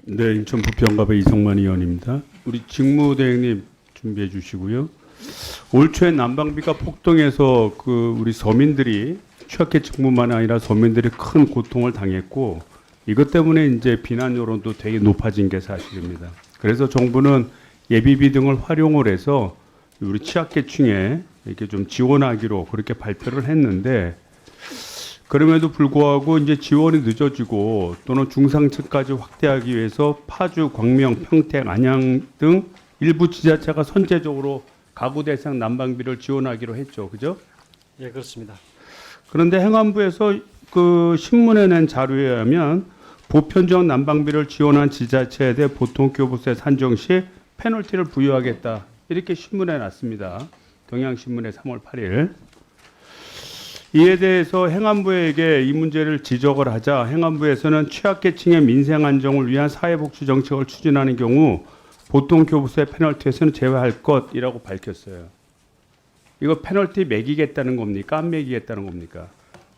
네, 인천 부평갑의 이성만 의원입니다. 우리 직무대행님 준비해 주시고요. 올 초에 난방비가 폭등해서 우리 서민들이 취약계층뿐만 아니라 서민들이 큰 고통을 당했고 이것 때문에 이제 비난 여론도 되게 높아진 게 사실입니다. 그래서 정부는 예비비 등을 활용을 해서 우리 취약계층에 이렇게 좀 지원하기로 그렇게 발표를 했는데 그럼에도 불구하고 이제 지원이 늦어지고 또는 중상층까지 확대하기 위해서 파주, 광명, 평택, 안양 등 일부 지자체가 선제적으로 가구 대상 난방비를 지원하기로 했죠. 그죠? 예, 그렇습니다. 그런데 행안부에서 그 신문에 낸 자료에 의하면 보편적 난방비를 지원한 지자체에 대해 보통교부세 산정 시 페널티를 부여하겠다. 이렇게 신문에 났습니다. 경향신문의 3월 8일. 이에 대해서 행안부에게 이 문제를 지적을 하자 행안부에서는 취약계층의 민생 안정을 위한 사회복지 정책을 추진하는 경우 보통교부세 페널티에서는 제외할 것이라고 밝혔어요. 이거 페널티 매기겠다는 겁니까? 안 매기겠다는 겁니까?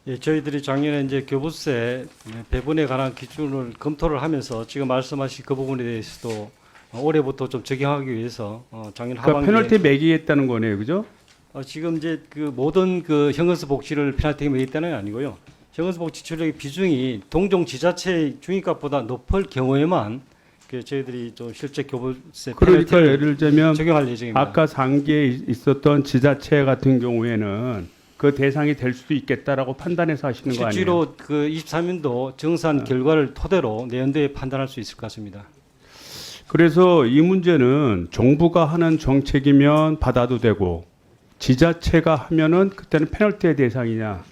예, 저희들이 작년에 이제 교부세 배분에 관한 기준을 검토를 하면서 지금 말씀하신 그 부분에 대해서도 올해부터 좀 적용하기 위해서 작년 그러니까 하반기에 페널티 매기겠다는 거네요, 그죠? 지금 이제 그 모든 그 현금수 복지를 페널티에 매겠다는 건 아니고요. 현금수 복지 지출의 비중이 동종 지자체 중위값보다 높을 경우에만 저희들이 좀 실제 교부세 그러니까 페널티를 예를 들면 적용할 예정입니다. 아까 상기에 있었던 지자체 같은 경우에는 그 대상이 될 수도 있겠다라고 판단해서 하시는 거 아니에요? 실제로 그 23년도 정산 결과를 토대로 내년도에 판단할 수 있을 것 같습니다. 그래서 이 문제는 정부가 하는 정책이면 받아도 되고 지자체가 하면은 그때는 페널티의 대상이냐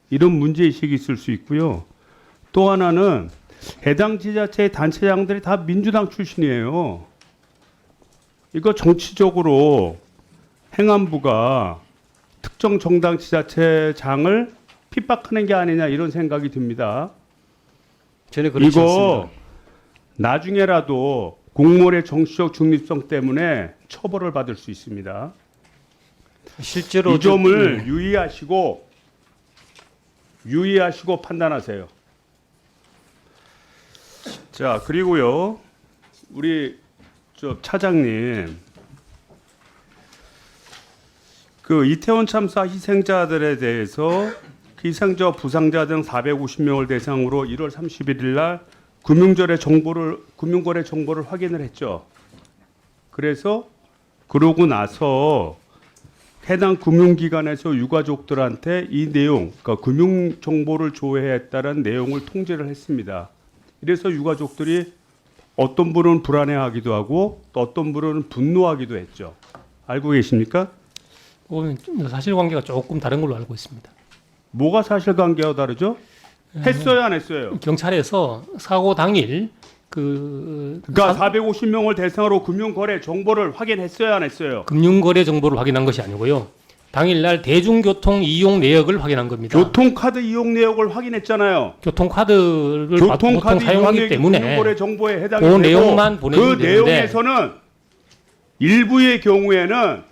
이런 문제의식이 있을 수 있고요. 또 하나는 해당 지자체의 단체장들이 다 민주당 출신이에요. 이거 정치적으로 행안부가 특정 정당 지자체장을 핍박하는 게 아니냐 이런 생각이 듭니다. 전혀 그렇지 이거 않습니다. 나중에라도 공무원의 정치적 중립성 때문에 처벌을 받을 수 있습니다. 실제로 이 점을 유의하시고 판단하세요. 자, 그리고요. 우리 차장님 그 이태원 참사 희생자들에 대해서 희생자 부상자 등 450명을 대상으로 1월 31일 날 금융거래 정보를 확인을 했죠. 그래서 그러고 나서 해당 금융기관에서 유가족들한테 이 내용, 그러니까 금융 정보를 조회했다는 내용을 통지를 했습니다. 이래서 유가족들이 어떤 분은 불안해하기도 하고 또 어떤 분은 분노하기도 했죠. 알고 계십니까? 그거는 사실관계가 조금 다른 걸로 알고 있습니다. 뭐가 사실관계와 다르죠? 했어요, 안 했어요? 경찰에서 사고 당일 그러니까 450명을 대상으로 금융거래 정보를 확인했어요, 안 했어요? 금융거래 정보를 확인한 것이 아니고요. 당일날 대중교통 이용 내역을 확인한 겁니다. 교통카드 이용 내역을 확인했잖아요. 교통카드를 보통 사용하기 때문에 금융거래 정보에 해당이 그 되고 내용만 보내면 그 되는데 내용에서는 일부의 경우에는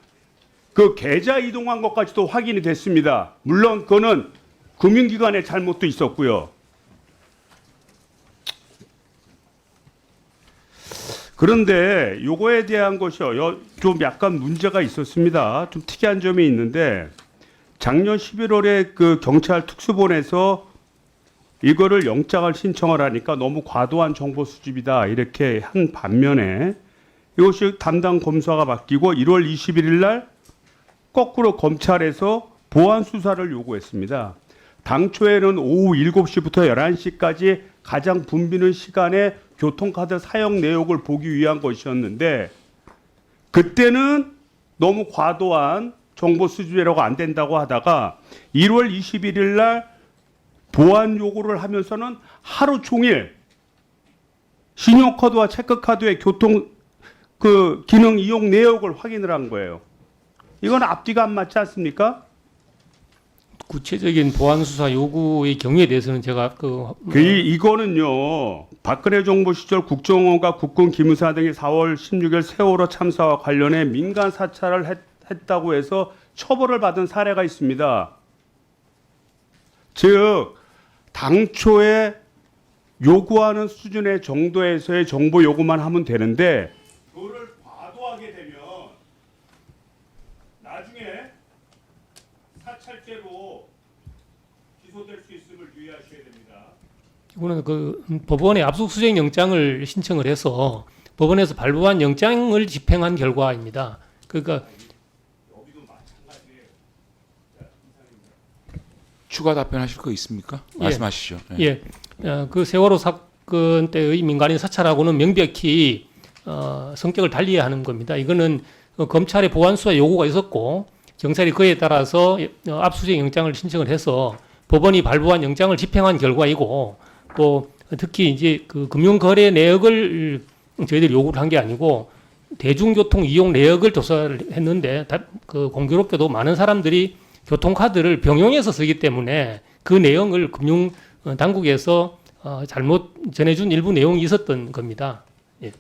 그 계좌 이동한 것까지도 확인이 됐습니다. 물론 그거는 금융기관의 잘못도 있었고요. 그런데 요거에 대한 것이요, 좀 약간 문제가 있었습니다. 좀 특이한 점이 있는데 작년 11월에 그 경찰 특수본에서 이거를 영장을 신청을 하니까 너무 과도한 정보 수집이다 이렇게 한 반면에 이것이 담당 검사가 바뀌고 1월 21일 날 거꾸로 검찰에서 보완 수사를 요구했습니다. 당초에는 오후 7시부터 11시까지 가장 붐비는 시간에 교통카드 사용 내역을 보기 위한 것이었는데 그때는 너무 과도한 정보 수집이라고 안 된다고 하다가 1월 21일 날 보완 요구를 하면서는 하루 종일 신용카드와 체크카드의 교통 기능 이용 내역을 확인을 한 거예요. 이건 앞뒤가 안 맞지 않습니까? 구체적인 보안 수사 요구의 경우에 대해서는 제가 이거는요. 박근혜 정부 시절 국정원과 국군 기무사 등이 4월 16일 세월호 참사와 관련해 민간 사찰을 했다고 해서 처벌을 받은 사례가 있습니다. 즉 당초에 요구하는 수준의 정도에서의 정보 요구만 하면 되는데 그거를 과도하게 되면 나중에 사찰죄로 기소될 수 있음을 유의하셔야 됩니다. 이거는 그 법원에 압수수색 영장을 신청을 해서 법원에서 발부한 영장을 집행한 결과입니다. 그러니까 여기도 마찬가지예요. 추가 답변하실 거 있습니까? 예. 말씀하시죠. 네. 예, 그 세월호 사건 때의 민간인 사찰하고는 명백히 성격을 달리하는 겁니다. 이거는 검찰의 보안 수사 요구가 있었고 경찰이 그에 따라서 압수수색 영장을 신청을 해서 법원이 발부한 영장을 집행한 결과이고 또 특히 이제 그 금융거래 내역을 저희들이 요구를 한 게 아니고 대중교통 이용 내역을 조사를 했는데 그 공교롭게도 많은 사람들이 교통카드를 병용해서 쓰기 때문에 그 내용을 금융 당국에서 잘못 전해준 일부 내용이 있었던 겁니다. 예.